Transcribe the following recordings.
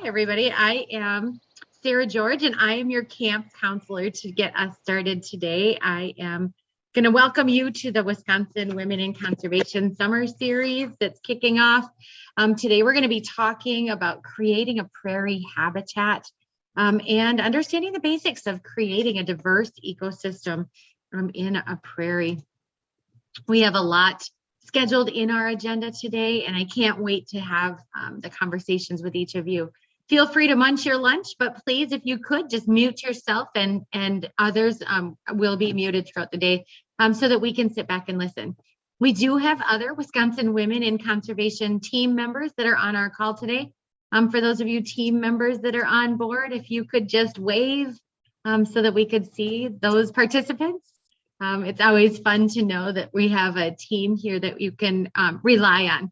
everybody. I am Sarah George, and I am your camp counselor to get us started today. I am going to welcome you to the Wisconsin Women in Conservation Summer Series that's kicking off. Today, we're going to be talking about creating a prairie habitat and understanding the basics of creating a diverse ecosystem in a prairie. We have a lot scheduled in our agenda today, and I can't wait to have the conversations with each of you. Feel free to munch your lunch, but please, if you could, just mute yourself, and others will be muted throughout the day so that we can sit back and listen. We do have other Wisconsin Women in Conservation team members that are on our call today. For those of you team members that are on board, if you could just wave so that we could see those participants. It's always fun to know that we have a team here that you can rely on.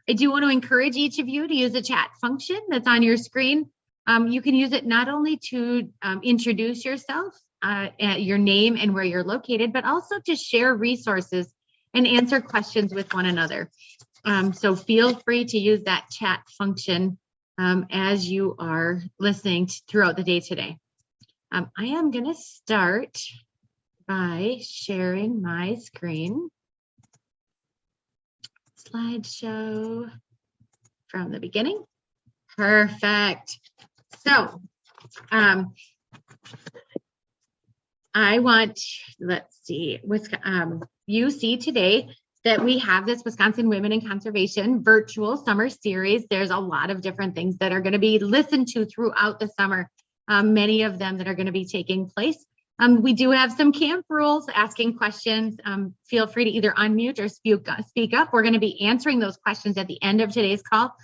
I do want to encourage each of you to use the chat function that's on your screen. You can use it not only to introduce yourself, your name and where you're located, but also to share resources and answer questions with one another. So feel free to use that chat function as you are listening throughout the day today. I am going to start by sharing my screen. Slideshow from the beginning. Perfect. So I want, let's see, you see today that we have this Wisconsin Women in Conservation virtual summer series. There's a lot of different things that are going to be listened to throughout the summer, many of them that are going to be taking place. We do have some camp rules, asking questions. Feel free to either unmute or speak up. We're going to be answering those questions at the end of today's call.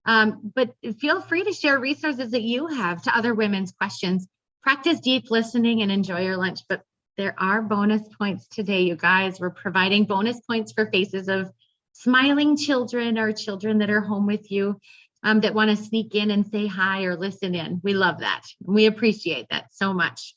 But feel free to share resources that you have to other women's questions. Practice deep listening and enjoy your lunch. But there are bonus points today, you guys. We're providing bonus points for faces of smiling children or children that are home with you that want to sneak in and say hi or listen in. We love that. We appreciate that so much.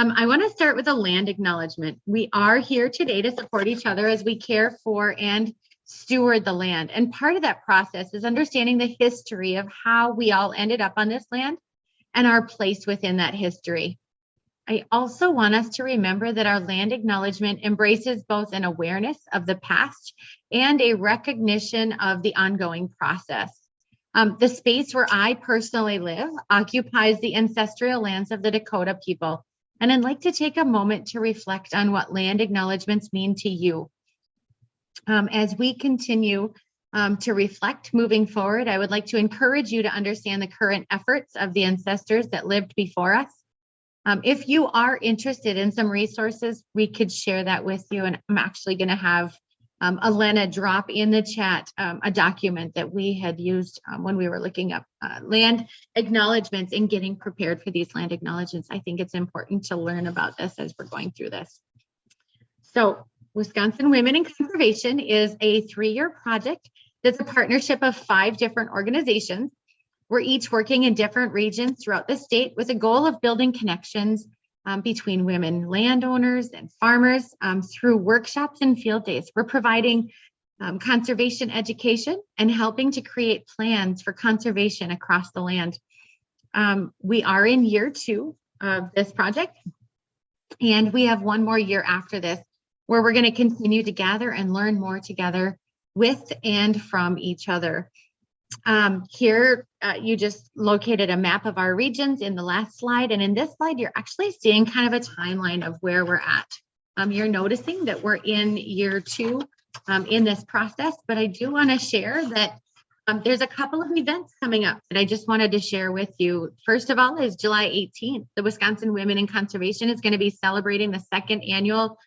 I want to start with a land acknowledgement. We are here today to support each other as we care for and steward the land. And part of that process is understanding the history of how we all ended up on this land and our place within that history. I also want us to remember that our land acknowledgement embraces both an awareness of the past and a recognition of the ongoing process. The space where I personally live occupies the ancestral lands of the Dakota people. And I'd like to take a moment to reflect on what land acknowledgements mean to you. As we continue to reflect moving forward, I would like to encourage you to understand the current efforts of the ancestors that lived before us. If you are interested in some resources, we could share that with you. And I'm actually going to have Elena drop in the chat a document that we had used when we were looking up land acknowledgements and getting prepared for these land acknowledgements. I think it's important to learn about this as we're going through this. So Wisconsin Women in Conservation is a 3-year project that's a partnership of 5 different organizations. We're each working in different regions throughout the state with a goal of building connections between women landowners and farmers through workshops and field days. We're providing conservation education and helping to create plans for conservation across the land. We are in year 2 of this project, and we have 1 more year after this where we're going to continue to gather and learn more together with and from each other. Here, you just located a map of our regions in the last slide. And in this slide, you're actually seeing kind of a timeline of where we're at. You're noticing that we're in year 2 in this process, but I do want to share that there's a couple of events coming up that I just wanted to share with you. First of all is July 18th. The Wisconsin Women in Conservation is going to be celebrating the 2nd annual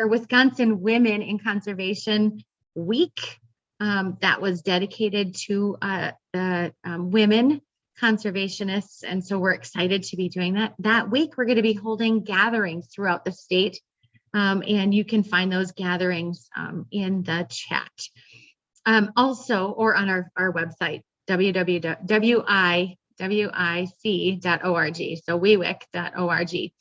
Wisconsin Women in Conservation Week. That was dedicated to the women conservationists. And so we're excited to be doing that. That week, we're going to be holding gatherings throughout the state. And you can find those gatherings in the chat. Also, or on our website, www.wic.org. So wiwic.org.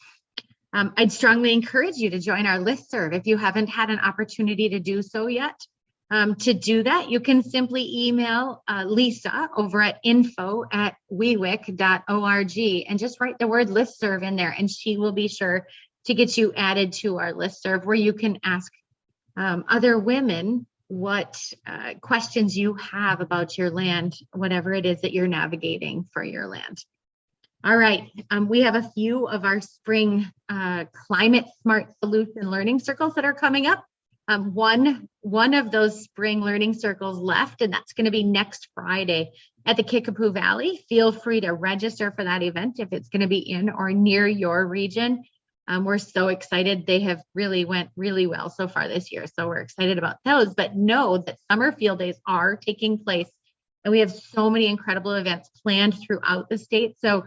I'd strongly encourage you to join our listserv if you haven't had an opportunity to do so yet. To do that, you can simply email Lisa over at info@wewick.org and just write the word listserv in there, and she will be sure to get you added to our listserv, where you can ask other women what questions you have about your land, whatever it is that you're navigating for your land. All right, we have a few of our spring climate smart solution learning circles that are coming up. One of those spring learning circles left, and that's going to be next Friday at the Kickapoo Valley. Feel free to register for that event if it's going to be in or near your region. We're so excited. They have really went really well so far this year. So we're excited about those, but know that summer field days are taking place, and we have so many incredible events planned throughout the state. So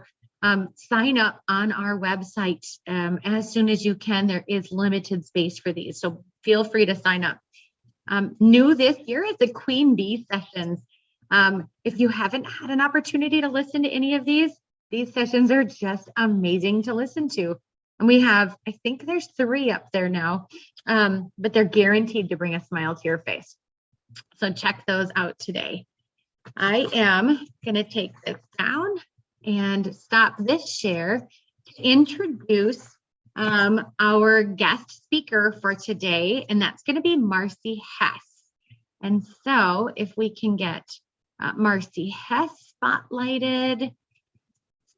sign up on our website as soon as you can. There is limited space for these, so feel free to sign up. New this year is the Queen Bee sessions. If you haven't had an opportunity to listen to any of these sessions are just amazing to listen to. And we have, I think there's 3 up there now, but they're guaranteed to bring a smile to your face. So check those out today. I am going to take this down and stop this share to introduce our guest speaker for today, and that's going to be Marcy Hess. And so if we can get Marcy Hess spotlighted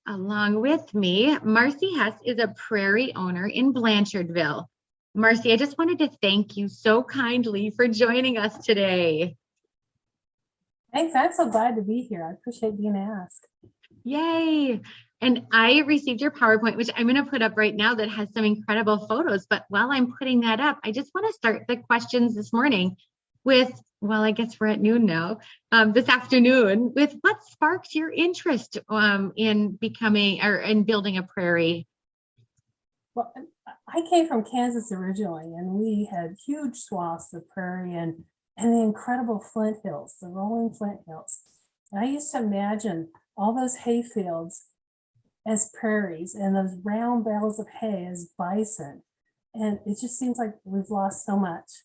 along with me. Marcy Hess is a prairie owner in Blanchardville. Marcy, I just wanted to thank you so kindly for joining us today. Thanks. I'm so glad to be here. I appreciate being asked. Yay. And I received your PowerPoint, which I'm going to put up right now, that has some incredible photos. But while I'm putting that up, I just want to start the questions this morning with, well, I guess we're at noon now, this afternoon, with what sparked your interest in becoming or in building a prairie? Well, I came from Kansas originally, and we had huge swaths of prairie and the incredible flint hills, the rolling flint hills. And I used to imagine all those hay fields as prairies and those round bales of hay as bison. And it just seems like we've lost so much.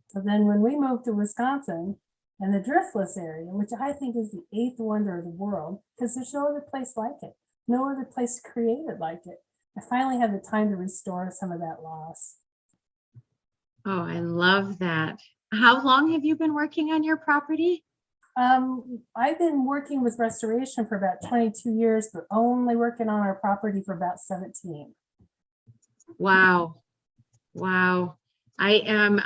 So then when we moved to Wisconsin and the driftless area, which I think is the 8th wonder of the world, because there's no other place like it, no other place created like it, I finally had the time to restore some of that loss. Oh, I love that. How long have you been working on your property? I've been working with restoration for about 22 years, but only working on our property for about 17. Wow. Wow. I am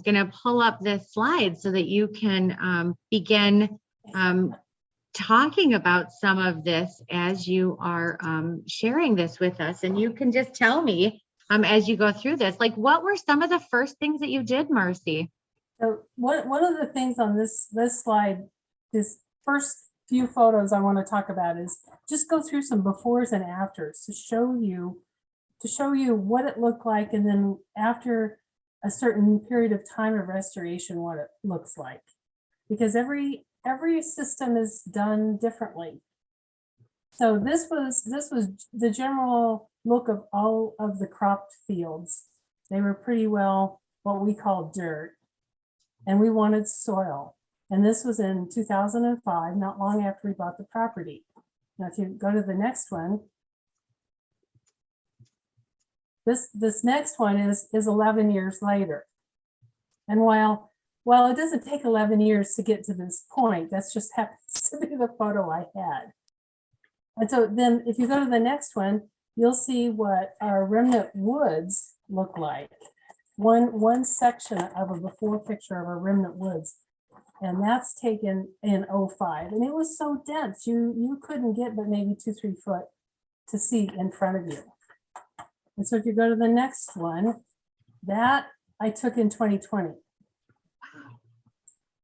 going to pull up this slide so that you can begin talking about some of this as you are sharing this with us. And you can just tell me as you go through this, like, what were some of the first things that you did, Marcy? So one of the things on this slide, this first few photos I want to talk about, is just go through some befores and afters to show you what it looked like, and then after a certain period of time of restoration, what it looks like, because every system is done differently. So this was the general look of all of the cropped fields. They were pretty well what we call dirt, and we wanted soil. And this was in 2005, not long after we bought the property. Now, if you go to the next one, this next one is 11 years later. And while it doesn't take 11 years to get to this point, that's just happens to be the photo I had. And so then if you go to the next one, you'll see what our remnant woods look like. One section of a before picture of our remnant woods. And that's taken in 05. And it was so dense, you couldn't get but maybe 2-3 foot to see in front of you. And so if you go to the next one, that I took in 2020.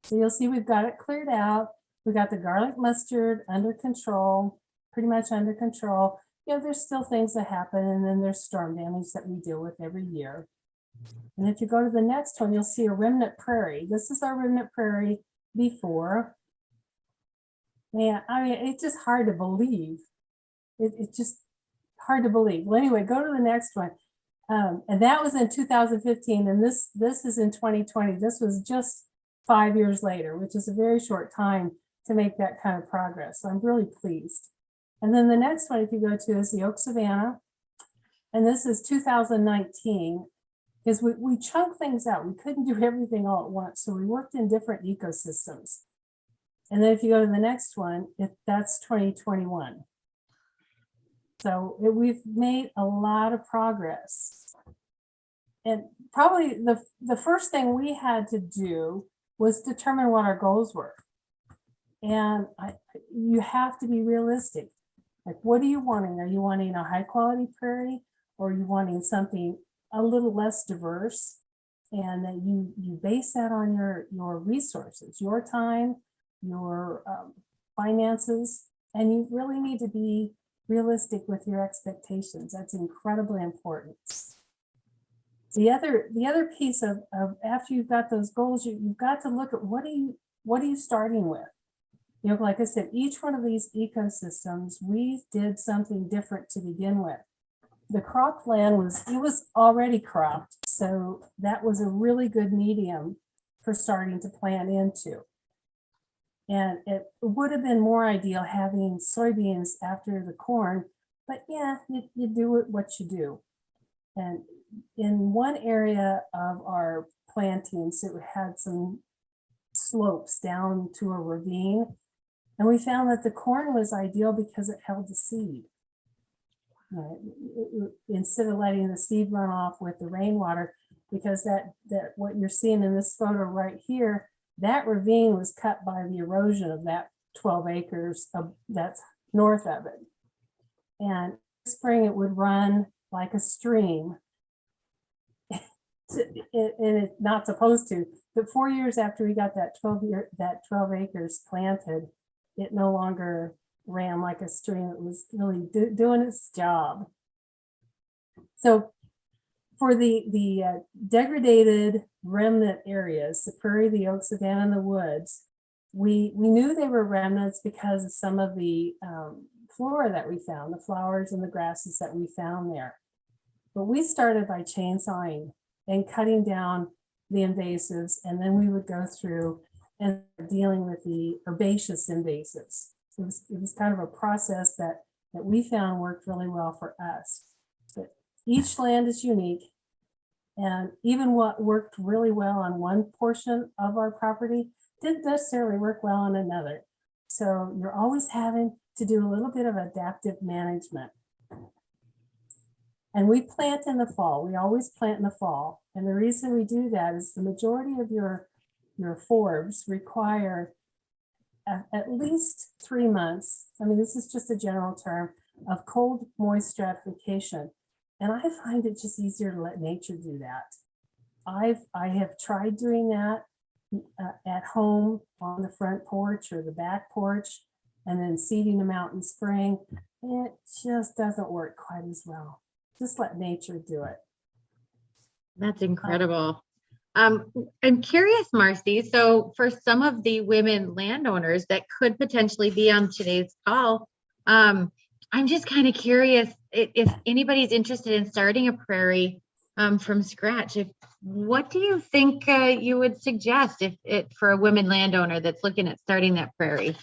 So you'll see we've got it cleared out. We got the garlic mustard under control, pretty much under control. You know, there's still things that happen, and then there's storm damage that we deal with every year. And if you go to the next one, you'll see a remnant prairie. This is our remnant prairie before. Man, I mean, it's just hard to believe. It's just hard to believe. Well, anyway, go to the next one. And that was in 2015, and this is in 2020. This was just 5 years later, which is a very short time to make that kind of progress. So I'm really pleased. And then the next one, if you go to, is the Oak Savanna. And this is 2019, because we chunk things out. We couldn't do everything all at once. So we worked in different ecosystems. And then if you go to the next one, that's 2021. So we've made a lot of progress. And probably the first thing we had to do was determine what our goals were. And you have to be realistic. Like, what are you wanting? Are you wanting a high quality prairie, or are you wanting something a little less diverse? And that you base that on your resources, your time, your finances, and you really need to be realistic with your expectations. That's incredibly important. The other piece of after you've got those goals, you've got to look at what are you starting with. You know, like I said, each one of these ecosystems, we did something different to begin with. The cropland was already cropped, so that was a really good medium for starting to plant into. And it would have been more ideal having soybeans after the corn, but yeah, you do what you do. And in one area of our plantings, it had some slopes down to a ravine. And we found that the corn was ideal because it held the seed. Instead of letting the seed run off with the rainwater, because that what you're seeing in this photo right here, that ravine was cut by the erosion of that 12 acres that's north of it. And spring it would run like a stream. And it's not supposed to, but 4 years after we got that 12 acres planted, it no longer ran like a stream. It was really doing its job. So for the degraded remnant areas, the prairie, the oak, savanna, and the woods, we knew they were remnants because of some of the flora that we found, the flowers and the grasses that we found there. But we started by chainsawing and cutting down the invasives, and then we would go through and dealing with the herbaceous invasives. It was kind of a process that we found worked really well for us. But each land is unique, and even what worked really well on one portion of our property didn't necessarily work well on another. So you're always having to do a little bit of adaptive management. And we plant in the fall. We always plant in the fall. And the reason we do that is the majority of your forbs require at least 3 months. I mean, this is just a general term of cold, moist stratification. And I find it just easier to let nature do that. I have tried doing that at home on the front porch or the back porch, and then seeding them out in spring. It just doesn't work quite as well. Just let nature do it. That's incredible. I'm curious, Marcy. So for some of the women landowners that could potentially be on today's call, I'm just kind of curious if anybody's interested in starting a prairie from scratch. What do you think you would suggest for a women landowner that's looking at starting that prairie?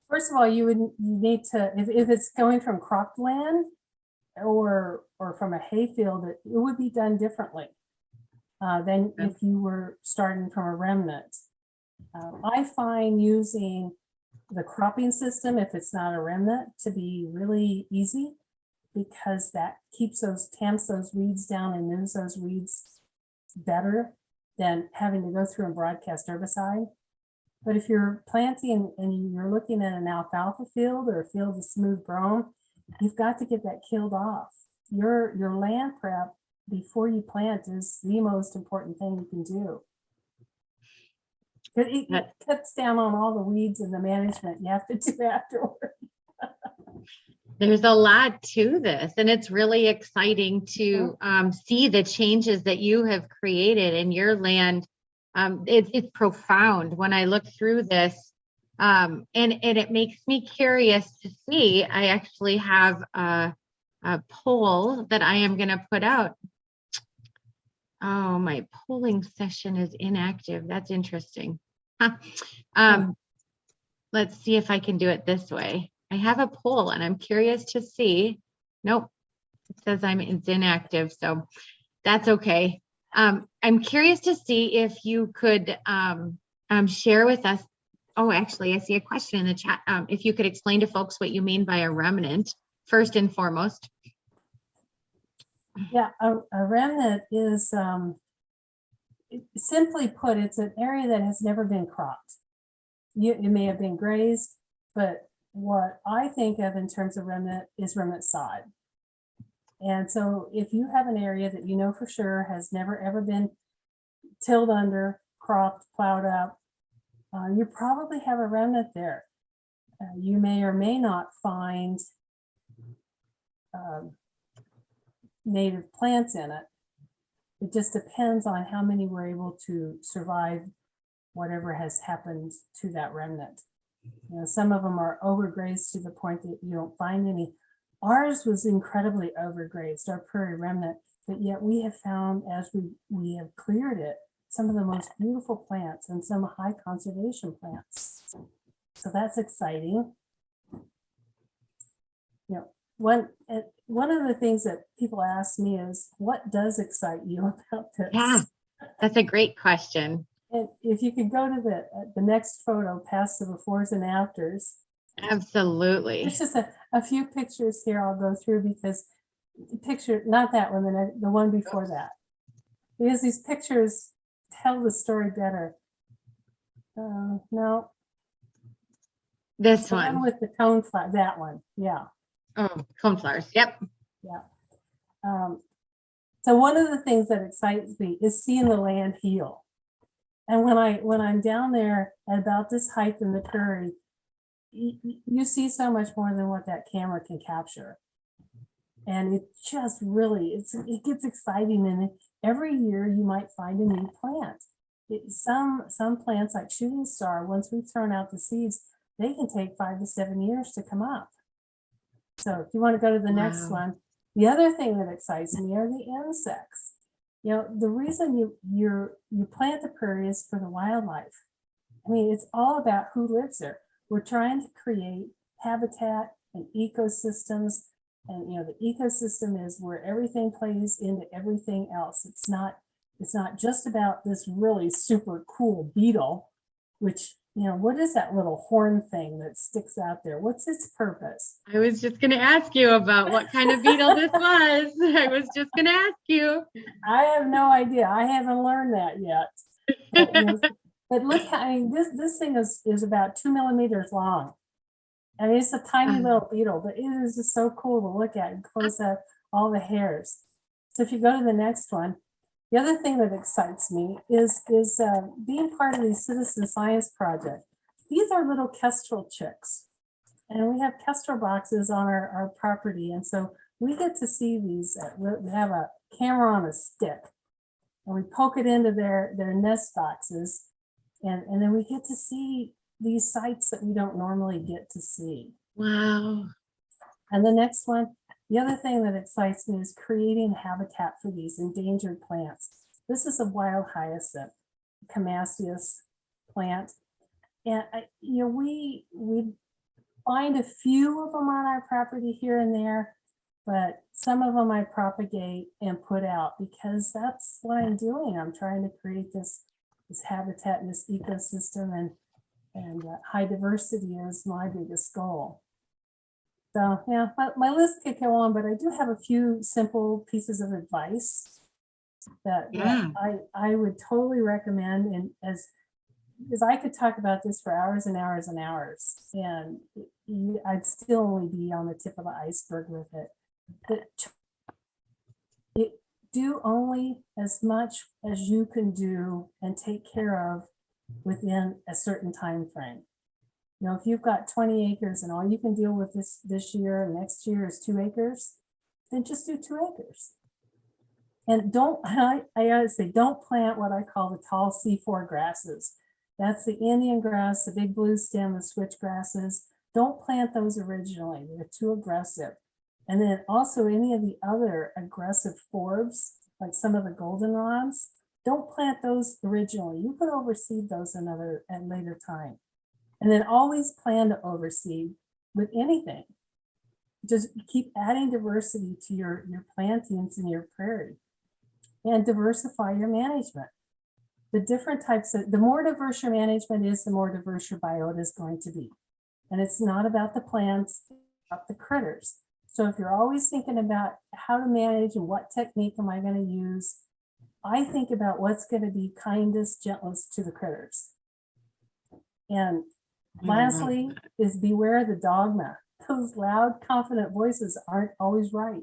First of all, you need to, if it's going from cropped land or from a hayfield, it would be done differently than if you were starting from a remnant. I find using the cropping system, if it's not a remnant, to be really easy, because that tamps those weeds down and moves those weeds better than having to go through and broadcast herbicide. But if you're planting and you're looking at an alfalfa field or a field of smooth brome, you've got to get that killed off. Your land prep before you plant is the most important thing you can do. It cuts down on all the weeds and the management you have to do afterward. There's a lot to this, and it's really exciting to see the changes that you have created in your land. It's profound when I look through this, and it makes me curious to see. I actually have a poll that I am going to put out. Oh, my polling session is inactive. That's interesting. Huh. Um, let's see if I can do it this way. I have a poll and I'm curious to see. Nope, it says it's inactive, so that's okay. I'm curious to see if you could share with us. Oh, actually, I see a question in the chat. If you could explain to folks what you mean by a remnant, first and foremost. Yeah, a remnant is, simply put, it's an area that has never been cropped. It may have been grazed, but what I think of in terms of remnant is remnant sod. And so if you have an area that you know for sure has never ever been tilled under, cropped, plowed up, you probably have a remnant there. You may or may not find native plants in it. It just depends on how many were able to survive whatever has happened to that remnant. You know, some of them are overgrazed to the point that you don't find any. Ours was incredibly overgrazed, our prairie remnant, but yet we have found, as we have cleared it, some of the most beautiful plants and some high conservation plants. So that's exciting. You know, one of the things that people ask me is, what does excite you about this? Yeah, that's a great question. And if you could go to the next photo, past the befores and afters. Absolutely. There's just a few pictures here I'll go through, because picture, not that one, the one before that. Because these pictures tell the story better. No. This The one with the cone flower, that one, yeah. Oh, coneflowers, yep. Yeah. So one of the things that excites me is seeing the land heal. And when I'm down there at about this height in the prairie, you see so much more than what that camera can capture. And it just really, it gets exciting. And every year you might find a new plant. Some plants, like shooting star, once we've thrown out the seeds, they can take 5 to 7 years to come up. So if you want to go to the next one, the other thing that excites me are the insects. You know, the reason you plant the prairie is for the wildlife. I mean, it's all about who lives there. We're trying to create habitat and ecosystems. And, you know, the ecosystem is where everything plays into everything else. It's not just about this really super cool beetle, which, you know, what is that little horn thing that sticks out there? What's its purpose? I was just going to ask you about what kind of beetle this was. I was just going to ask you. I have no idea. I haven't learned that yet. But look, I mean, this thing is about 2 millimeters long. I mean, it's a tiny little beetle, but it is just so cool to look at and close up all the hairs. So if you go to the next one, the other thing that excites me is being part of the citizen science project. These are little kestrel chicks, and we have kestrel boxes on our property, and so we get to see these. We have a camera on a stick, and we poke it into their nest boxes, and then we get to see these sites that we don't normally get to see. Wow. And the next one, the other thing that excites me is creating habitat for these endangered plants. This is a wild hyacinth, Camastius plant. And you know, we find a few of them on our property here and there, but some of them I propagate and put out because that's what I'm doing. I'm trying to create this habitat and this ecosystem, and high diversity is my biggest goal. So yeah, my list could go on, but I do have a few simple pieces of advice that I would totally recommend. And as I could talk about this for hours and hours and hours, and I'd still only be on the tip of the iceberg with it. But do only as much as you can do and take care of within a certain time frame. You know, if you've got 20 acres and all you can deal with this year and next year is 2 acres, then just do 2 acres. And I always say, don't plant what I call the tall C4 grasses. That's the Indian grass, the big blue stem, the switch grasses. Don't plant those originally. They're too aggressive. And then also any of the other aggressive forbs, like some of the goldenrods, don't plant those originally. You could overseed those at later time. And then always plan to overseed with anything. Just keep adding diversity to your plantings in your prairie, and diversify your management. The different types of, the more diverse your management is, the more diverse your biota is going to be. And it's not about the plants, it's about the critters. So if you're always thinking about how to manage and what technique am I going to use, I think about what's going to be kindest, gentlest to the critters. And lastly is beware the dogma. Those loud, confident voices aren't always right.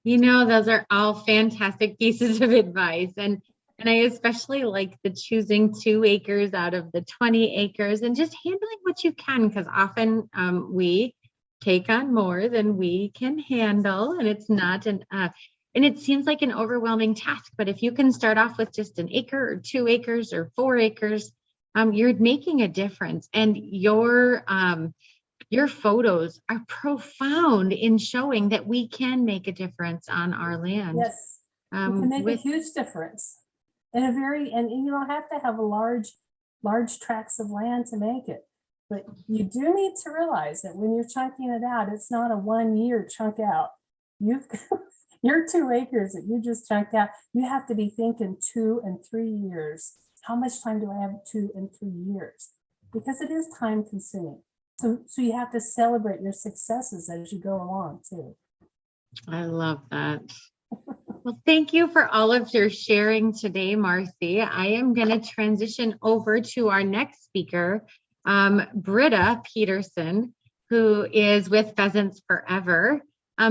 You know, those are all fantastic pieces of advice. And I especially like the choosing 2 acres out of the 20 acres and just handling what you can, because often we take on more than we can handle, and it's not and it seems like an overwhelming task. But if you can start off with just 1 acre or 2 acres or 4 acres, you're making a difference. And your photos are profound in showing that we can make a difference on our land. Yes, you can make a huge difference. And and you don't have to have a large tracts of land to make it. But you do need to realize that when you're chunking it out, it's not a 1-year chunk out. Your 2 acres that you just chunked out, you have to be thinking 2 and 3 years. How much time do I have 2 and 3 years? Because it is time consuming. So you have to celebrate your successes as you go along too. I love that. Well, thank you for all of your sharing today, Marcy. I am going to transition over to our next speaker, Britta Peterson, who is with Pheasants Forever.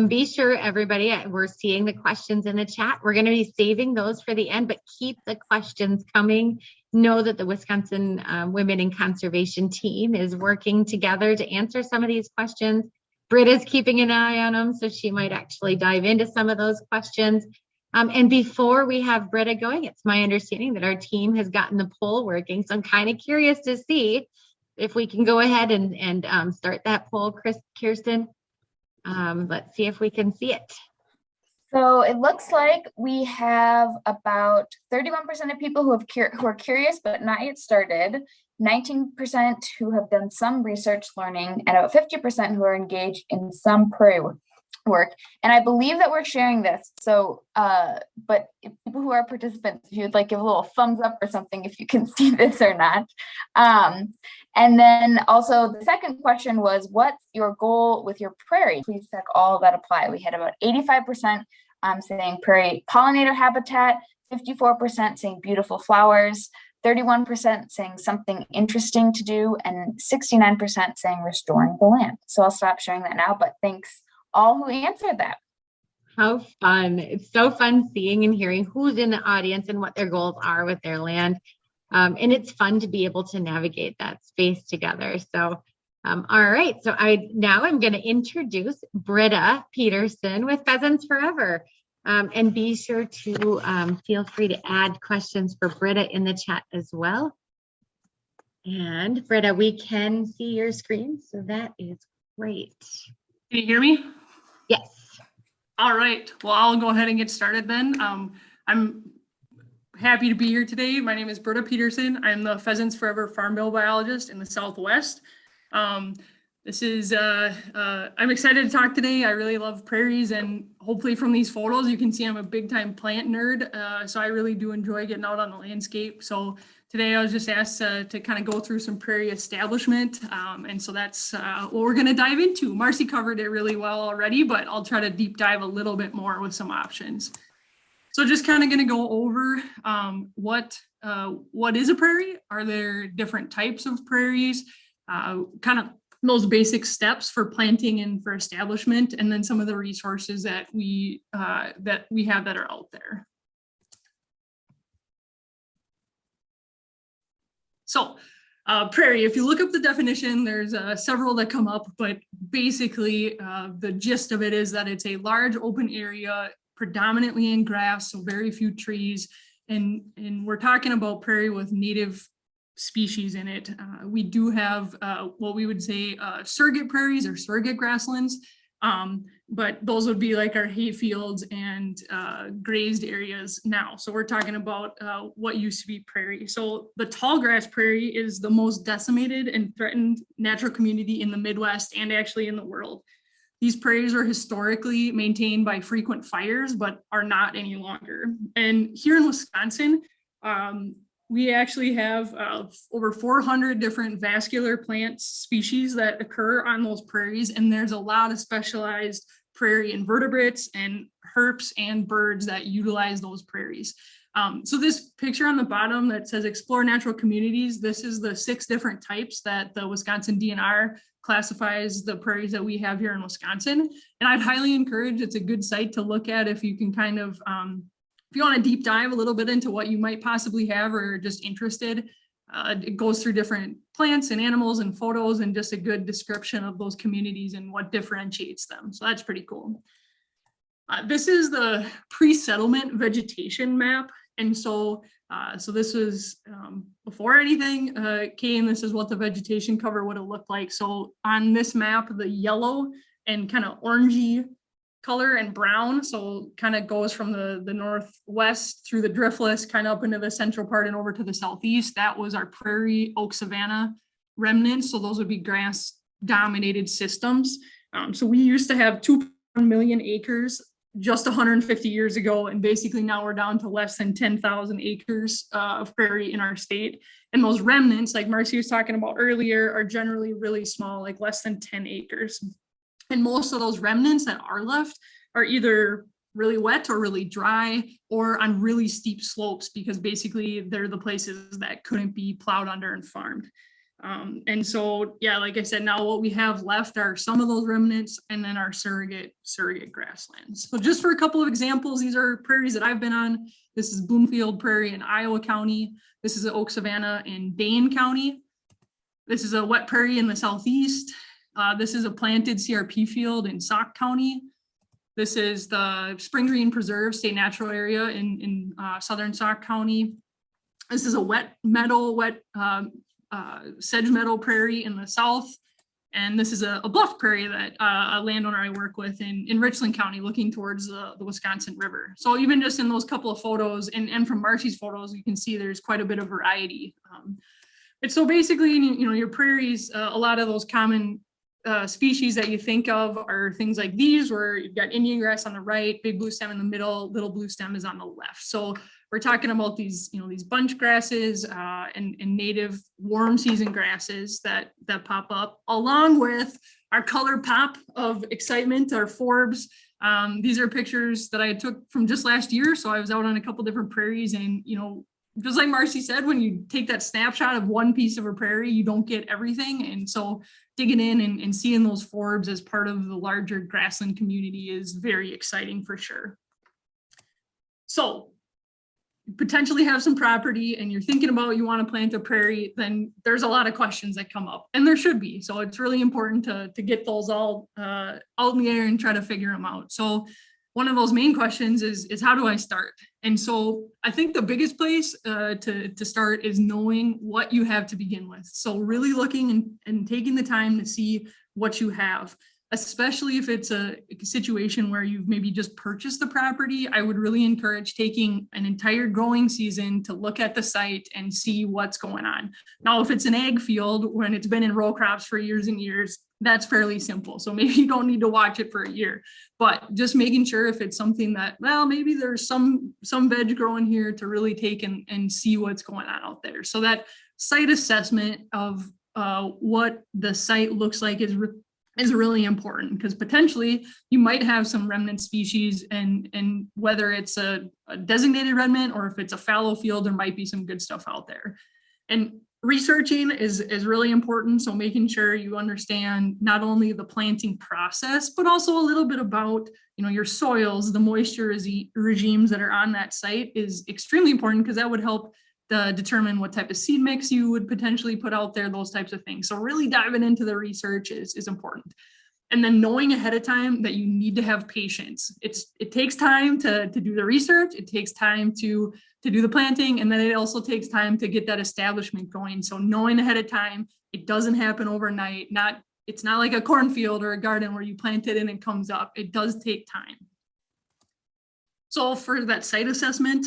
Be sure, everybody, we're seeing the questions in the chat. We're going to be saving those for the end, but keep the questions coming. Know that the Wisconsin Women in Conservation team is working together to answer some of these questions. Britta's keeping an eye on them, so she might actually dive into some of those questions. And before we have Britta going, it's my understanding that our team has gotten the poll working. So I'm kind of curious to see if we can go ahead and start that poll, Kirsten. Let's see if we can see it. So it looks like we have about 31% of people who are curious but not yet started, 19% who have done some research learning, and about 50% who are engaged in some prairie work. And I believe that we're sharing this. So, but if people who are participants, if you'd like give a little thumbs up or something if you can see this or not. And then also the second question was, what's your goal with your prairie? Please check all that apply. We had about 85% saying prairie pollinator habitat, 54% saying beautiful flowers, 31% saying something interesting to do, and 69% saying restoring the land. So I'll stop sharing that now, but thanks all who answered that. How fun. It's so fun seeing and hearing who's in the audience and what their goals are with their land. And it's fun to be able to navigate that space together. So, all right. So I'm going to introduce Britta Peterson with Pheasants Forever. And be sure to feel free to add questions for Britta in the chat as well. And Britta, we can see your screen, so that is great. Can you hear me? Yes. All right. Well, I'll go ahead and get started then. I'm happy to be here today. My name is Britta Peterson. I'm the Pheasants Forever Farm Bill biologist in the Southwest. I'm excited to talk today. I really love prairies, and hopefully from these photos, you can see I'm a big time plant nerd. So I really do enjoy getting out on the landscape. So today I was just asked to kind of go through some prairie establishment. And so that's what we're going to dive into. Marcy covered it really well already, but I'll try to deep dive a little bit more with some options. So just kind of going to go over what is a prairie? Are there different types of prairies? Kind of those basic steps for planting and for establishment, and then some of the resources that we have that are out there. So prairie, if you look up the definition, there's several that come up, but basically the gist of it is that it's a large open area, predominantly in grass, so very few trees. And we're talking about prairie with native species in it. We do have what we would say surrogate prairies or surrogate grasslands. But those would be like our hay fields and grazed areas now. So we're talking about what used to be prairie. So the tallgrass prairie is the most decimated and threatened natural community in the Midwest and actually in the world. These prairies are historically maintained by frequent fires, but are not any longer. And here in Wisconsin, we actually have over 400 different vascular plant species that occur on those prairies. And there's a lot of specialized prairie invertebrates and herps and birds that utilize those prairies. So this picture on the bottom that says explore natural communities, this is the 6 different types that the Wisconsin DNR classifies the prairies that we have here in Wisconsin. And I'd highly encourage, it's a good site to look at if you can kind of, if you want to deep dive a little bit into what you might possibly have or just interested. It goes through different plants and animals and photos and just a good description of those communities and what differentiates them. So that's pretty cool. This is the pre-settlement vegetation map. And so this was before anything came, this is what the vegetation cover would have looked like. So on this map, the yellow and kind of orangey color and brown, so kind of goes from the northwest through the driftless, kind of up into the central part and over to the southeast. That was our prairie oak savanna remnants. So those would be grass dominated systems. So we used to have 2 million acres just 150 years ago. And basically now we're down to less than 10,000 acres of prairie in our state. And those remnants, like Marcy was talking about earlier, are generally really small, like less than 10 acres. And most of those remnants that are left are either really wet or really dry or on really steep slopes, because basically they're the places that couldn't be plowed under and farmed. And so, yeah, like I said, now what we have left are some of those remnants and then our surrogate grasslands. So just for a couple of examples, these are prairies that I've been on. This is Bloomfield Prairie in Iowa County. This is an oak savanna in Dane County. This is a wet prairie in the southeast. This is a planted CRP field in Sauk County. This is the Spring Green Preserve State Natural Area in southern Sauk County. This is a wet meadow, sedge meadow prairie in the south. And this is a bluff prairie that a landowner I work with in Richland County, looking towards the Wisconsin River. So even just in those couple of photos and from Marcy's photos, you can see there's quite a bit of variety. And so basically, your prairies, a lot of those common species that you think of are things like these, where you've got Indian grass on the right, big blue stem in the middle, little blue stem is on the left. So we're talking about these, these bunch grasses and native warm season grasses that pop up, along with our color pop of excitement, our forbs. These are pictures that I took from just last year. So I was out on a couple different prairies, and just like Marcy said, when you take that snapshot of one piece of a prairie, you don't get everything. And so digging in and seeing those forbs as part of the larger grassland community is very exciting for sure. So you potentially have some property and you're thinking about you want to plant a prairie, then there's a lot of questions that come up, and there should be. So it's really important to get those all out in the air and try to figure them out. So one of those main questions is how do I start? And so I think the biggest place to start is knowing what you have to begin with. So really looking and taking the time to see what you have, especially if it's a situation where you've maybe just purchased the property. I would really encourage taking an entire growing season to look at the site and see what's going on. Now, if it's an ag field, when it's been in row crops for years and years, that's fairly simple. So maybe you don't need to watch it for a year, but just making sure if it's something that, well, maybe there's some veg growing here, to really take and see what's going on out there. So that site assessment of what the site looks like is really important, because potentially you might have some remnant species, and whether it's a designated remnant or if it's a fallow field, there might be some good stuff out there. And researching is really important. So making sure you understand not only the planting process, but also a little bit about, your soils, the moisture regimes that are on that site is extremely important, because that would help determine what type of seed mix you would potentially put out there, those types of things. So really diving into the research is important. And then knowing ahead of time that you need to have patience. It takes time to do the research. It takes time to do the planting. And then it also takes time to get that establishment going. So knowing ahead of time, it doesn't happen overnight. Not it's not like a cornfield or a garden where you plant it and it comes up. It does take time. So for that site assessment,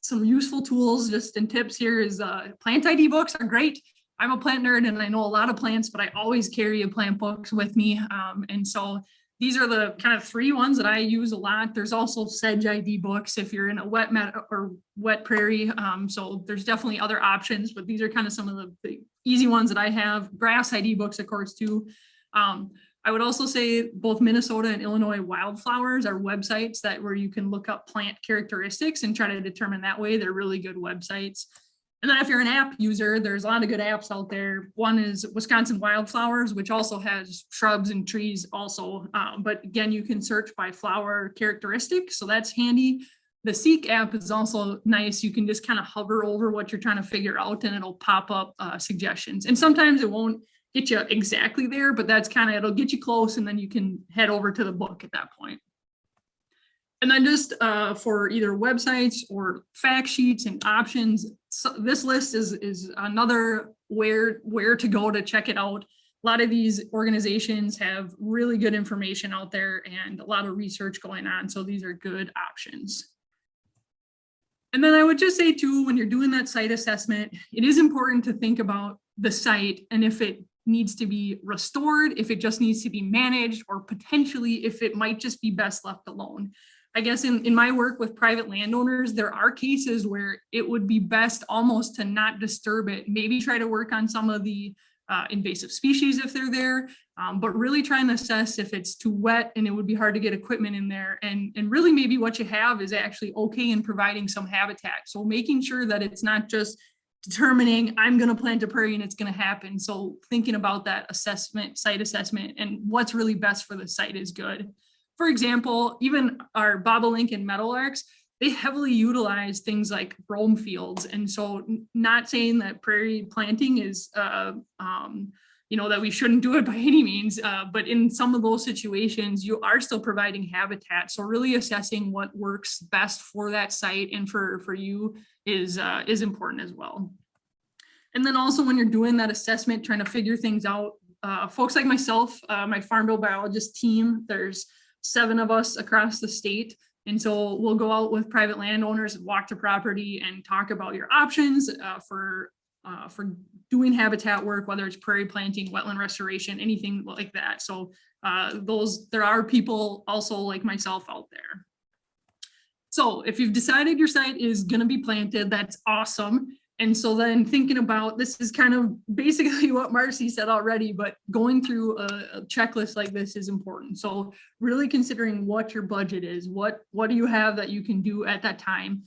some useful tools just and tips here is plant ID books are great. I'm a plant nerd and I know a lot of plants, but I always carry a plant book with me. And so these are the kind of 3 ones that I use a lot. There's also sedge ID books if you're in a wet or wet prairie. So there's definitely other options, but these are kind of some of the easy ones that I have. Grass ID books, of course, too. I would also say both Minnesota and Illinois wildflowers are websites where you can look up plant characteristics and try to determine that way. They're really good websites. And then if you're an app user, there's a lot of good apps out there. One is Wisconsin Wildflowers, which also has shrubs and trees also. But again, you can search by flower characteristic. So that's handy. The Seek app is also nice. You can just kind of hover over what you're trying to figure out and it'll pop up suggestions. And sometimes it won't get you exactly there, but that's kind of, it'll get you close and then you can head over to the book at that point. And then just for either websites or fact sheets and options, so this list is another where to go to check it out. A lot of these organizations have really good information out there and a lot of research going on. So these are good options. And then I would just say too, when you're doing that site assessment, it is important to think about the site and if it needs to be restored, if it just needs to be managed, or potentially if it might just be best left alone. I guess in my work with private landowners, there are cases where it would be best almost to not disturb it, maybe try to work on some of the invasive species if they're there, but really try and assess if it's too wet and it would be hard to get equipment in there. And really maybe what you have is actually okay in providing some habitat. So making sure that it's not just determining I'm going to plant a prairie and it's going to happen. So thinking about that assessment, site assessment, and what's really best for the site is good. For example, even our bobolink and meadowlarks, they heavily utilize things like brome fields. And so not saying that prairie planting is, that we shouldn't do it by any means, but in some of those situations, you are still providing habitat. So really assessing what works best for that site and for you is important as well. And then also when you're doing that assessment, trying to figure things out, folks like myself, my farm bill biologist team, there's 7 of us across the state. And so we'll go out with private landowners, walk the property and talk about your options for doing habitat work, whether it's prairie planting, wetland restoration, anything like that. So there are people also like myself out there. So if you've decided your site is going to be planted, that's awesome. And so then thinking about, this is kind of basically what Marcy said already, but going through a checklist like this is important. So really considering what your budget is, what do you have that you can do at that time?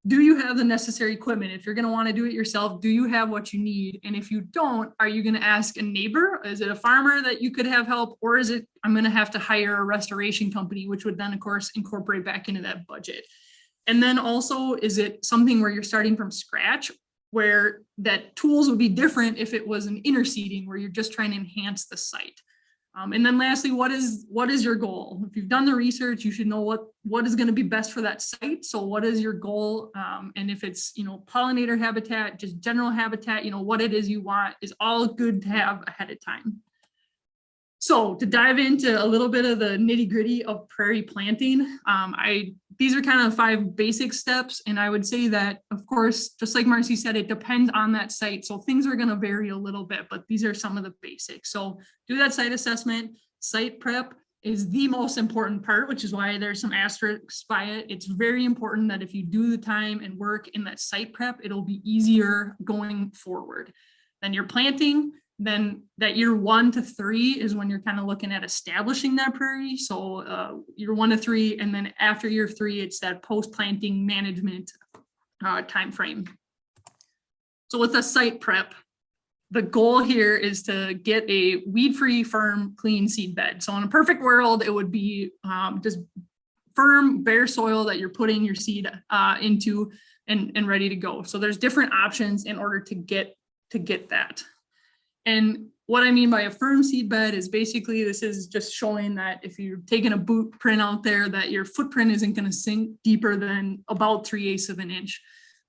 Do you have the necessary equipment? If you're going to want to do it yourself, do you have what you need? And if you don't, are you going to ask a neighbor? Is it a farmer that you could have help? Or is it, I'm going to have to hire a restoration company, which would then of course incorporate back into that budget. And then also, is it something where you're starting from scratch, where that tools would be different if it was an interseeding where you're just trying to enhance the site. And then lastly, what is your goal? If you've done the research, you should know what is going to be best for that site. So what is your goal? And if it's, pollinator habitat, just general habitat, what it is you want is all good to have ahead of time. So to dive into a little bit of the nitty gritty of prairie planting, these are kind of 5 basic steps. And I would say that, of course, just like Marcy said, it depends on that site. So things are going to vary a little bit, but these are some of the basics. So do that site assessment. Site prep is the most important part, which is why there's some asterisks by it. It's very important that if you do the time and work in that site prep, it'll be easier going forward. Then you're planting. Then that year 1 to 3 is when you're kind of looking at establishing that prairie. So year 1 to 3, and then after year 3, it's that post-planting management time frame. So with a site prep, the goal here is to get a weed-free, firm, clean seed bed. So in a perfect world, it would be just firm, bare soil that you're putting your seed into and ready to go. So there's different options in order to get that. And what I mean by a firm seed bed is basically, this is just showing that if you're taking a boot print out there, that your footprint isn't going to sink deeper than about 3/8 of an inch.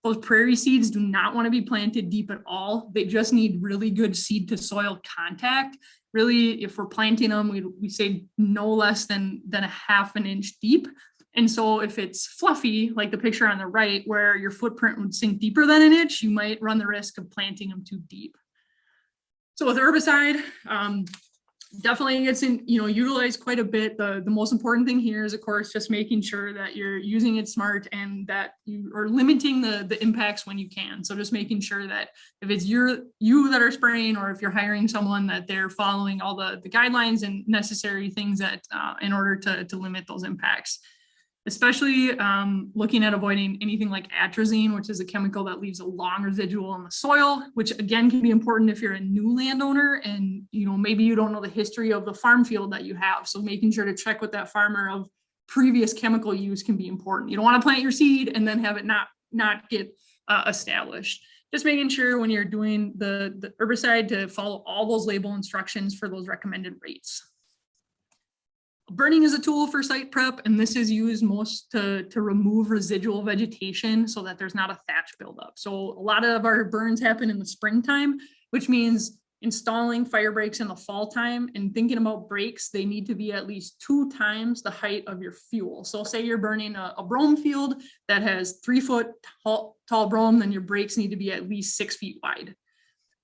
Those prairie seeds do not want to be planted deep at all. They just need really good seed to soil contact. Really, if we're planting them, we say no less than a half an inch deep. And so if it's fluffy, like the picture on the right, where your footprint would sink deeper than an inch, you might run the risk of planting them too deep. So with herbicide, definitely gets utilized quite a bit. The most important thing here is, of course, just making sure that you're using it smart and that you are limiting the impacts when you can. So just making sure that if it's you that are spraying, or if you're hiring someone, that they're following all the guidelines and necessary things that in order to limit those impacts. Especially looking at avoiding anything like atrazine, which is a chemical that leaves a long residual in the soil, which again can be important if you're a new landowner and maybe you don't know the history of the farm field that you have. So making sure to check with that farmer of previous chemical use can be important. You don't want to plant your seed and then have it not get established. Just making sure when you're doing the herbicide to follow all those label instructions for those recommended rates. Burning is a tool for site prep, and this is used most to remove residual vegetation so that there's not a thatch buildup. So a lot of our burns happen in the springtime, which means installing fire breaks in the fall time, and thinking about breaks, they need to be at least 2 times the height of your fuel. So say you're burning a brome field that has 3 foot tall brome, then your breaks need to be at least 6 feet wide.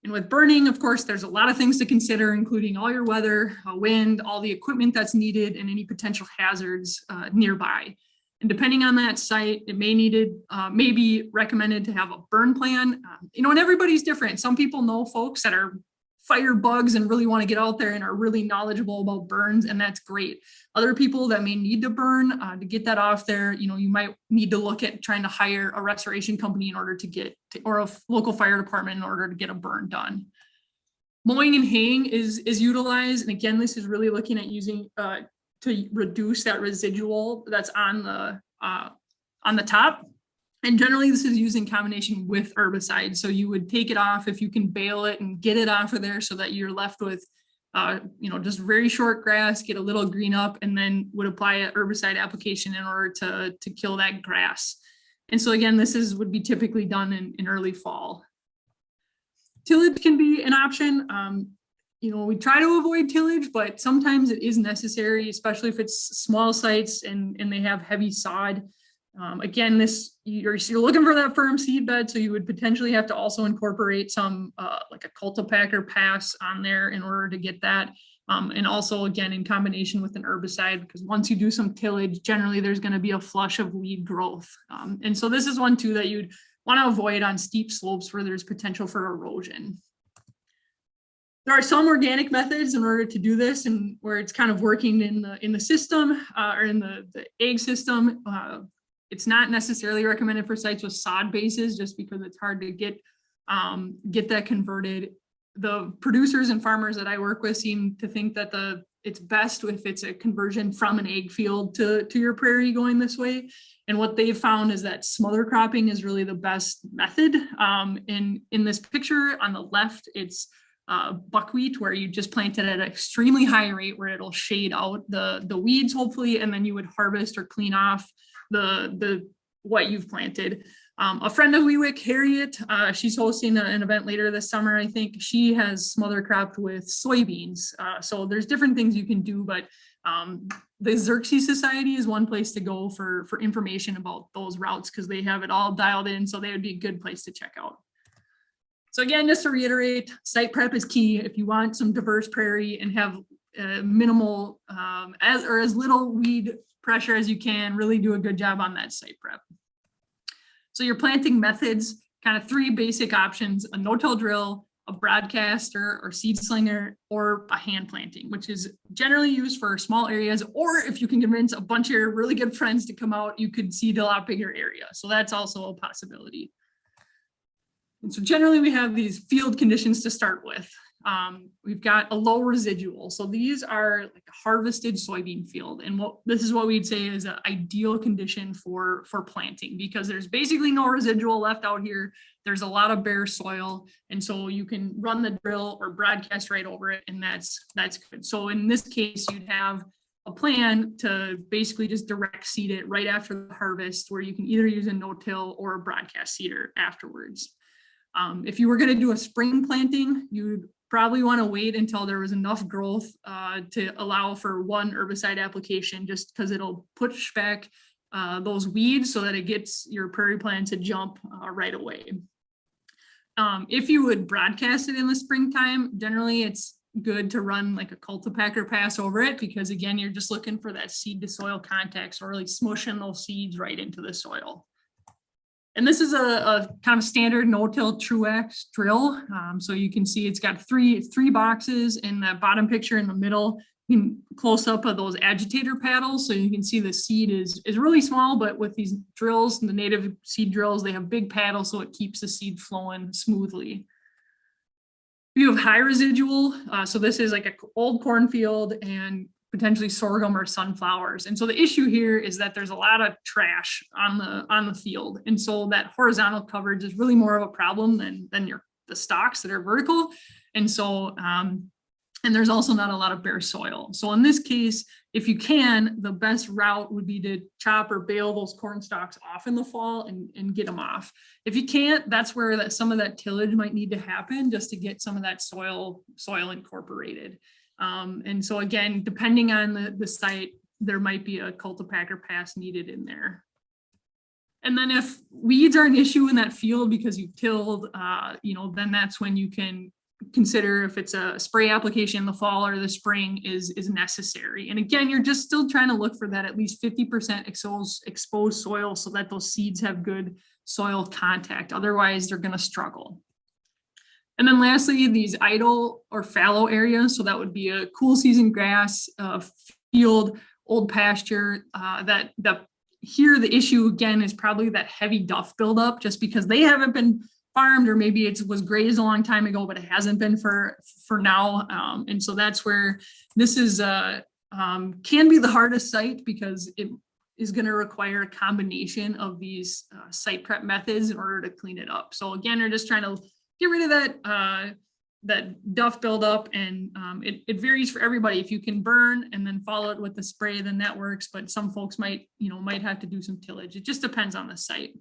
And with burning, of course, there's a lot of things to consider, including all your weather, wind, all the equipment that's needed, and any potential hazards nearby. And depending on that site, it may be recommended to have a burn plan. And everybody's different. Some people know folks that are fire bugs and really want to get out there and are really knowledgeable about burns, and that's great. Other people that may need to burn to get that off there, you might need to look at trying to hire a restoration company in order to get or a local fire department in order to get a burn done. Mowing and haying is utilized, and again, this is really looking at using to reduce that residual that's on the top. And generally this is used in combination with herbicide. So you would take it off if you can bale it and get it off of there so that you're left with, just very short grass, get a little green up, and then would apply an herbicide application in order to kill that grass. And so again, this would be typically done in early fall. Tillage can be an option. We try to avoid tillage, but sometimes it is necessary, especially if it's small sites and they have heavy sod. Again, you're looking for that firm seed bed, so you would potentially have to also incorporate some like a cultipacker pass on there in order to get that. And also, again, in combination with an herbicide, because once you do some tillage, generally there's going to be a flush of weed growth. And so this is one too that you'd want to avoid on steep slopes where there's potential for erosion. There are some organic methods in order to do this, and where it's kind of working in the system or in the ag system. It's not necessarily recommended for sites with sod bases, just because it's hard to get that converted. The producers and farmers that I work with seem to think that it's best if it's a conversion from an ag field to your prairie going this way. And what they've found is that smother cropping is really the best method. In this picture on the left, it's buckwheat, where you just plant it at an extremely high rate where it'll shade out the weeds, hopefully, and then you would harvest or clean off what you've planted. A friend of WeWick, Harriet, she's hosting an event later this summer. I think she has smother cropped with soybeans. So there's different things you can do, but the Xerxes Society is one place to go for information about those routes, because they have it all dialed in. So they would be a good place to check out. So again, just to reiterate, site prep is key. If you want some diverse prairie and have minimal as little weed pressure as you can, really do a good job on that site prep. So your planting methods, kind of 3 basic options: a no-till drill, a broadcaster or seed slinger, or a hand planting, which is generally used for small areas, or if you can convince a bunch of your really good friends to come out, you could seed a lot bigger area. So that's also a possibility. And so generally we have these field conditions to start with. We've got a low residual. So these are like a harvested soybean field. And this is what we'd say is an ideal condition for planting, because there's basically no residual left out here. There's a lot of bare soil. And so you can run the drill or broadcast right over it, and that's good. So in this case, you'd have a plan to basically just direct seed it right after the harvest, where you can either use a no-till or a broadcast seeder afterwards. If you were going to do a spring planting, you'd probably want to wait until there was enough growth to allow for one herbicide application, just because it'll push back those weeds so that it gets your prairie plant to jump right away. If you would broadcast it in the springtime, generally it's good to run like a cultipacker pass over it, because again, you're just looking for that seed to soil contact, so really smushing those seeds right into the soil. And this is a kind of standard no-till Truax drill. So you can see it's got three boxes in that bottom picture in the middle. You can close up of those agitator paddles, so you can see the seed is really small, but with these drills, the native seed drills, they have big paddles, so it keeps the seed flowing smoothly. You have high residual, so this is like an old cornfield and potentially sorghum or sunflowers. And so the issue here is that there's a lot of trash on the field. And so that horizontal coverage is really more of a problem than the stalks that are vertical. And so, and there's also not a lot of bare soil. So in this case, if you can, the best route would be to chop or bale those corn stalks off in the fall and get them off. If you can't, that's where some of that tillage might need to happen, just to get some of that soil incorporated. And so again, depending on the site, there might be a cultipacker pass needed in there. And then if weeds are an issue in that field because you've tilled, then that's when you can consider if it's a spray application in the fall or the spring is necessary. And again, you're just still trying to look for that at least 50% exposed soil, so that those seeds have good soil contact. Otherwise, they're going to struggle. And then lastly, these idle or fallow areas. So that would be a cool season grass, field, old pasture. Here the issue again is probably that heavy duff buildup, just because they haven't been farmed, or maybe it was grazed a long time ago, but it hasn't been for now. And so that's where this is can be the hardest site, because it is going to require a combination of these site prep methods in order to clean it up. So again, we're just trying to get rid of that duff buildup, and it varies for everybody. If you can burn and then follow it with the spray, then that works. But some folks might have to do some tillage. It just depends on the site.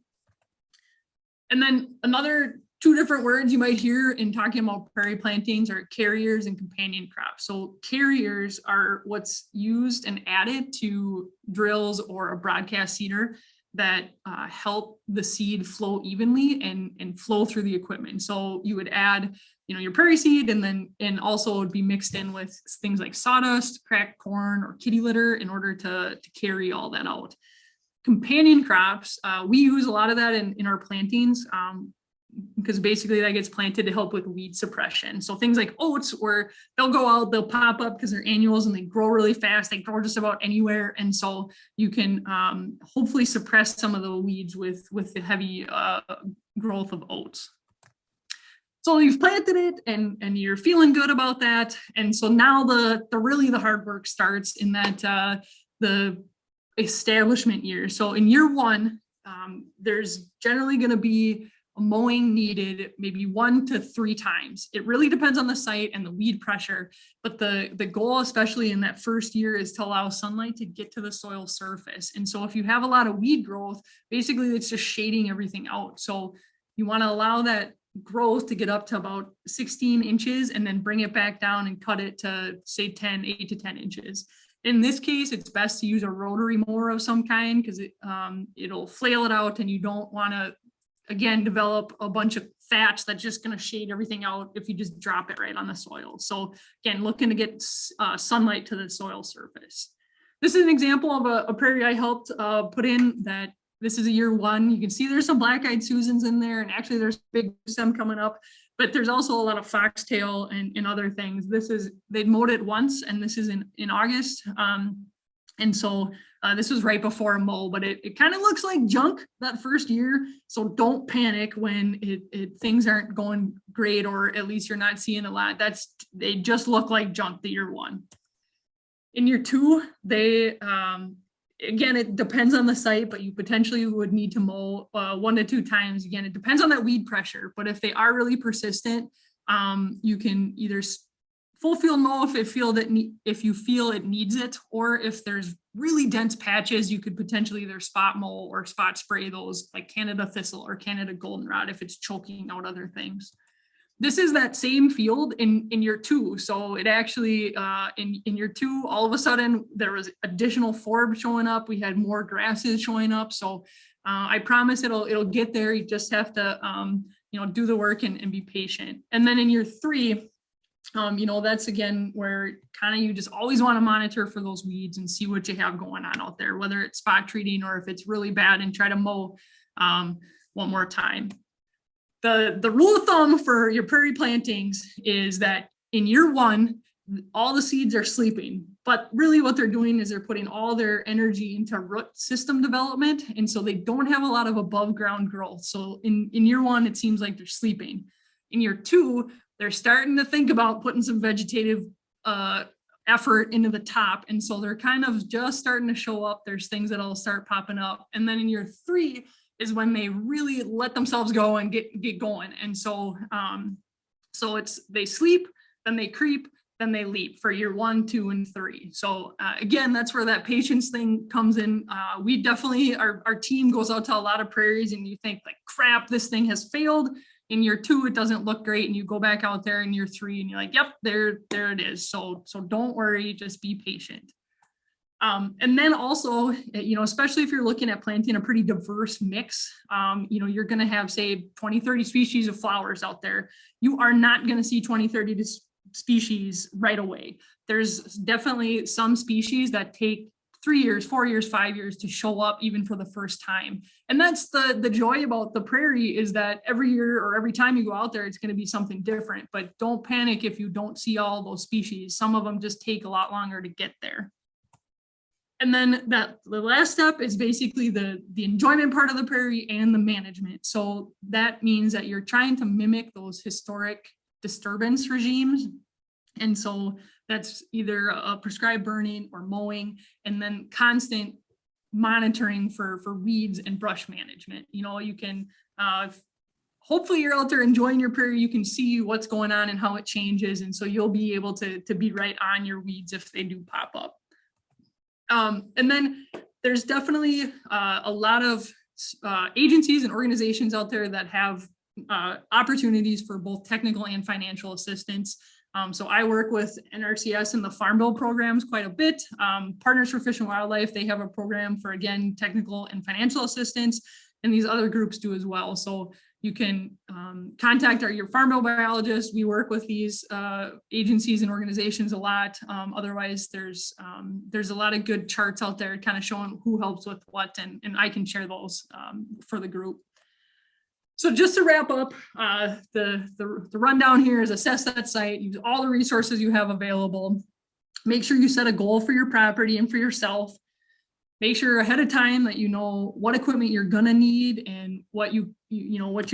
And then another two different words you might hear in talking about prairie plantings are carriers and companion crops. So carriers are what's used and added to drills or a broadcast seeder that help the seed flow evenly and flow through the equipment. So you would add, your prairie seed, and also it would be mixed in with things like sawdust, cracked corn, or kitty litter in order to carry all that out. Companion crops, we use a lot of that in our plantings, because basically that gets planted to help with weed suppression. So things like oats, where they'll go out, they'll pop up because they're annuals and they grow really fast. They grow just about anywhere. And so you can hopefully suppress some of the weeds with the heavy growth of oats. So you've planted it and you're feeling good about that. And so now the really hard work starts in that the establishment year. So in year one, there's generally going to be a mowing needed maybe 1 to 3 times. It really depends on the site and the weed pressure, but the goal, especially in that first year, is to allow sunlight to get to the soil surface. And so if you have a lot of weed growth, basically it's just shading everything out. So you want to allow that growth to get up to about 16 inches and then bring it back down and cut it to say 8 to 10 inches. In this case, it's best to use a rotary mower of some kind, because it'll flail it out, and you don't want to, again, develop a bunch of thatch that's just going to shade everything out if you just drop it right on the soil. So again, looking to get sunlight to the soil surface. This is an example of a prairie I helped put in. That this is a year one. You can see there's some black-eyed Susans in there, and actually there's big stem coming up. But there's also a lot of foxtail and other things. They mowed it once, and this is in August. And so this was right before a mow, but it kind of looks like junk that first year. So don't panic when things aren't going great, or at least you're not seeing a lot. They just look like junk the year one. In year two, again, it depends on the site, but you potentially would need to mow 1 to 2 times. Again, it depends on that weed pressure, but if they are really persistent, you can either full field mow if you feel it needs it, or if there's really dense patches, you could potentially either spot mow or spot spray those, like Canada thistle or Canada goldenrod, if it's choking out other things. This is that same field in year 2. So it actually, in year 2, all of a sudden there was additional forb showing up. We had more grasses showing up. So I promise it'll get there. You just have to, do the work and be patient. And then in year 3, that's again where kind of you just always want to monitor for those weeds and see what you have going on out there, whether it's spot treating or if it's really bad, and try to mow one more time. The rule of thumb for your prairie plantings is that in year 1, all the seeds are sleeping, but really what they're doing is they're putting all their energy into root system development. And so they don't have a lot of above ground growth. So in year 1, it seems like they're sleeping. In year 2, they're starting to think about putting some vegetative effort into the top. And so they're kind of just starting to show up. There's things that'll start popping up. And then in year 3 is when they really let themselves go and get going. And so, they sleep, then they creep, then they leap for year 1, 2, and 3. So again, that's where that patience thing comes in. We definitely, our team goes out to a lot of prairies, and you think like, crap, this thing has failed. In year 2, it doesn't look great, and you go back out there in year 3 and you're like, yep, there it is. So don't worry, just be patient. And then also, especially if you're looking at planting a pretty diverse mix, you're going to have, say, 20, 30 species of flowers out there. You are not going to see 20, 30 species right away. There's definitely some species that take 3 years, 4 years, 5 years to show up even for the first time. And that's the joy about the prairie, is that every year or every time you go out there, it's going to be something different. But don't panic if you don't see all those species. Some of them just take a lot longer to get there. And then the last step is basically the enjoyment part of the prairie and the management. So that means that you're trying to mimic those historic disturbance regimes. And so that's either a prescribed burning or mowing, and then constant monitoring for weeds and brush management. You can, hopefully you're out there enjoying your prairie, you can see what's going on and how it changes. And so you'll be able to be right on your weeds if they do pop up. And then there's definitely a lot of agencies and organizations out there that have opportunities for both technical and financial assistance. So I work with NRCS and the Farm Bill programs quite a bit. Partners for Fish and Wildlife, they have a program for, again, technical and financial assistance, and these other groups do as well. So you can contact your Farm Bill biologist. We work with these agencies and organizations a lot. Otherwise, there's a lot of good charts out there kind of showing who helps with what, and I can share those for the group. So just to wrap up, the rundown here is assess that site, use all the resources you have available. Make sure you set a goal for your property and for yourself. Make sure ahead of time that you know what equipment you're gonna need and what you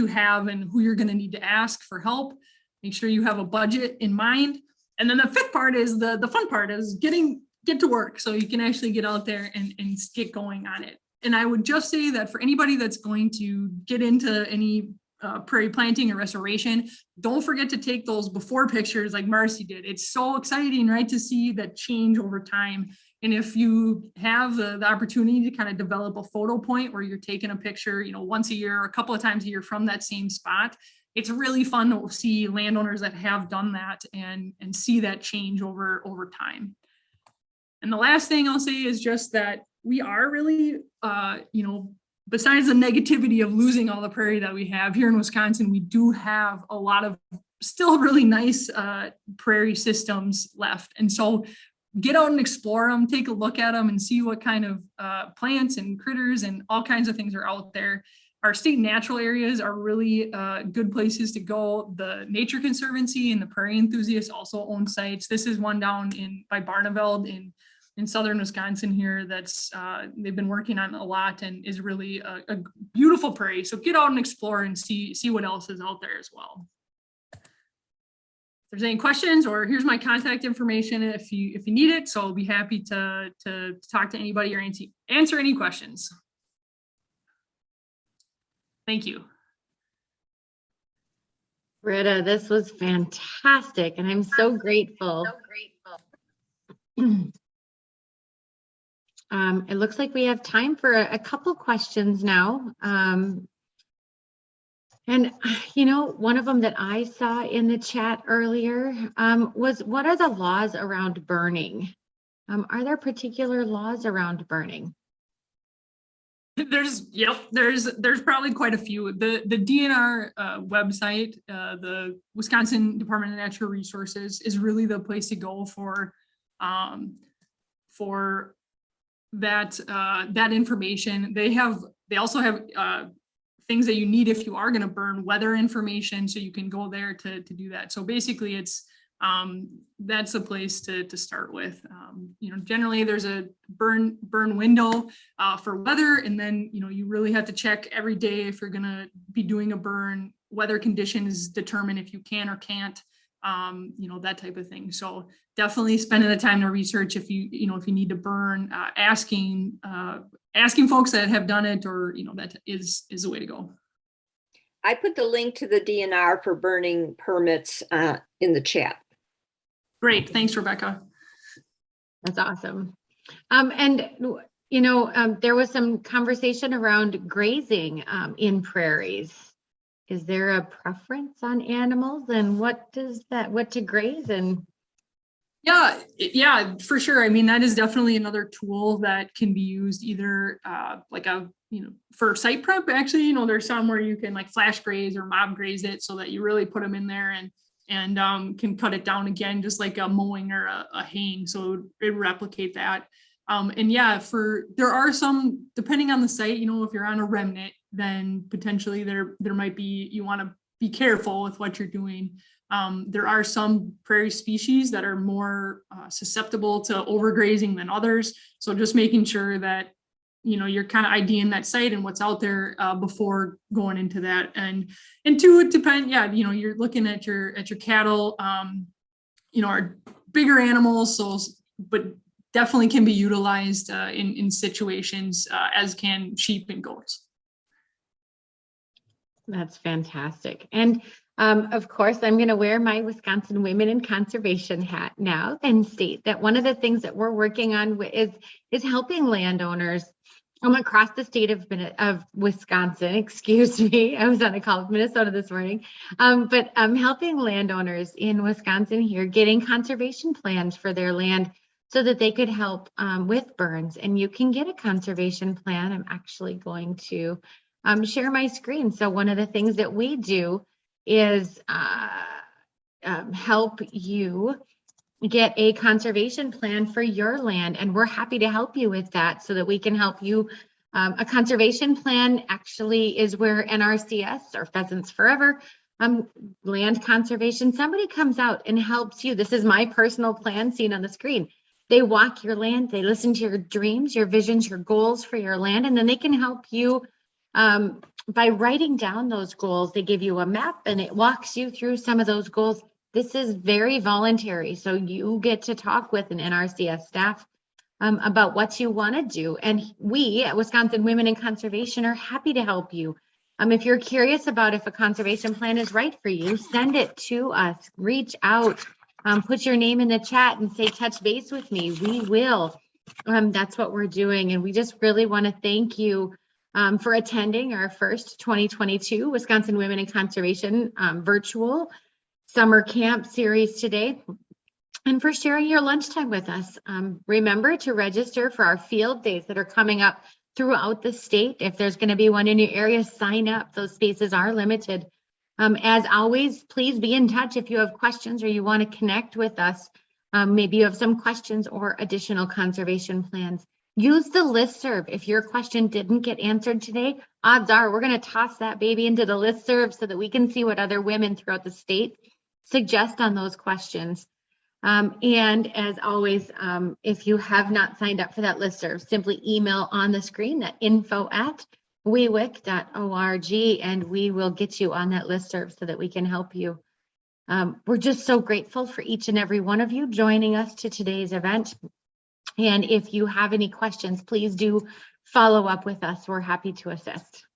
have and who you're gonna need to ask for help. Make sure you have a budget in mind. And then the fifth part is the fun part, is get to work so you can actually get out there and get going on it. And I would just say that for anybody that's going to get into any prairie planting or restoration, don't forget to take those before pictures like Marcy did. It's so exciting, right, to see that change over time. And if you have the opportunity to kind of develop a photo point where you're taking a picture, once a year or a couple of times a year from that same spot, it's really fun to see landowners that have done that and see that change over time. And the last thing I'll say is just that we are really, besides the negativity of losing all the prairie that we have here in Wisconsin, we do have a lot of still really nice prairie systems left. And so get out and explore them, take a look at them and see what kind of plants and critters and all kinds of things are out there. Our state natural areas are really good places to go. The Nature Conservancy and the Prairie Enthusiasts also own sites. This is one down by Barneveld in southern Wisconsin here that's they've been working on a lot and is really a beautiful prairie. So get out and explore and see what else is out there as well. If there's any questions, or here's my contact information if you need it. So I'll be happy to talk to anybody or answer any questions. Thank you. Britta, this was fantastic, and I'm so grateful. It looks like we have time for a couple questions now. And, you know, one of them that I saw in the chat earlier was, what are the laws around burning? Are there particular laws around burning? There's probably quite a few. The DNR website, the Wisconsin Department of Natural Resources, is really the place to go for that information. They also have things that you need if you are going to burn, weather information, so you can go there to do that. So basically, it's that's a place to start with. You know, generally there's a burn window for weather, and then, you know, you really have to check every day if you're gonna be doing a burn. Weather conditions determine if you can or can't, you know, that type of thing. So definitely spending the time to research if you need to burn, asking folks that have done it, or, you know, that is the way to go. I put the link to the DNR for burning permits in the chat. Great, thanks, Rebecca. That's awesome. And, you know, there was some conversation around grazing in prairies. Is there a preference on animals, and what to graze? And yeah, for sure. I mean, that is definitely another tool that can be used either for site prep. Actually, you know, there's some where you can like flash graze or mob graze it, so that you really put them in there and can cut it down again, just like a mowing or a haying. So it would replicate that. And yeah, there are some, depending on the site, you know, if you're on a remnant, then potentially there might be, you want to be careful with what you're doing. There are some prairie species that are more susceptible to overgrazing than others. So just making sure that, you know, you're kind of IDing that site and what's out there before going into that. And two, it depends. Yeah, you know, you're looking at your cattle, you know, are bigger animals, so but definitely can be utilized in situations as can sheep and goats. that's fantastic. And of course, I'm going to wear my Wisconsin Women in Conservation hat now and state that one of the things that we're working on is helping landowners across the state of Wisconsin. Excuse me, I was on a call with Minnesota this morning, but helping landowners in Wisconsin here getting conservation plans for their land so that they could help with burns. And you can get a conservation plan. I'm actually going to share my screen. So one of the things that we do is help you get a conservation plan for your land, and we're happy to help you with that so that we can help you. A conservation plan actually is where NRCS, or Pheasants Forever, land conservation, somebody comes out and helps you. This is my personal plan seen on the screen. They walk your land, they listen to your dreams, your visions, your goals for your land, and then they can help you by writing down those goals. They give you a map and it walks you through some of those goals. This is very voluntary, so you get to talk with an NRCS staff about what you want to do. And we at Wisconsin Women in Conservation are happy to help you. If you're curious about if a conservation plan is right for you, send it to us, reach out, put your name in the chat and say, touch base with me. We will. That's what we're doing. And we just really want to thank you for attending our first 2022 Wisconsin Women in Conservation virtual summer camp series today, and for sharing your lunchtime with us. Remember to register for our field days that are coming up throughout the state. If there's going to be one in your area, sign up. Those spaces are limited. As always, please be in touch if you have questions or you want to connect with us. Maybe you have some questions or additional conservation plans. Use the listserv. If your question didn't get answered today, odds are we're going to toss that baby into the listserv so that we can see what other women throughout the state suggest on those questions. And as always, if you have not signed up for that listserv, simply email on the screen that info@wewic.org, and we will get you on that listserv so that we can help you. We're just so grateful for each and every one of you joining us to today's event. And if you have any questions, please do follow up with us. We're happy to assist.